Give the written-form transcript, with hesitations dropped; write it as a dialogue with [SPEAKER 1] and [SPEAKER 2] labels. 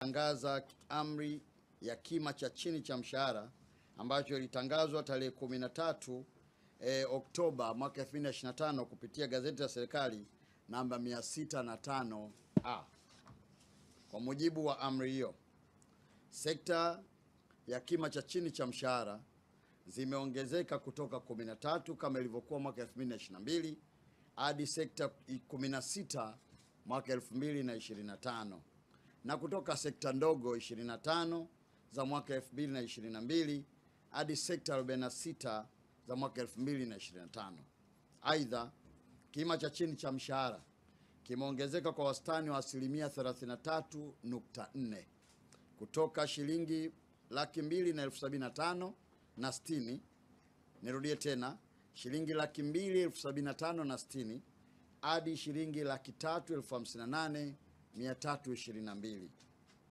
[SPEAKER 1] Tangaza amri ya kima cha chini cha mshahara ambacho ilitangazwa tarehe 13 Oktoba mwaka 2025 kupitia gazeti la serikali namba 605A. Kwa mujibu wa amri hiyo, sekta ya kima cha chini cha mshahara zimeongezeka kutoka 13 kama ilivyokuwa mwaka 2022 hadi sekta 16 mwaka 2025 na kutoka sekta ndogo 25 za mwaka 2022 hadi sekta 46 za mwaka 2025. Aidha, kima cha chini cha mshahara kimeongezeka kwa wastani wa asilimia 33.4 kutoka shilingi 275,075 na 60. Nirudie tena, shilingi 275,075 na 60 hadi shilingi 358,322.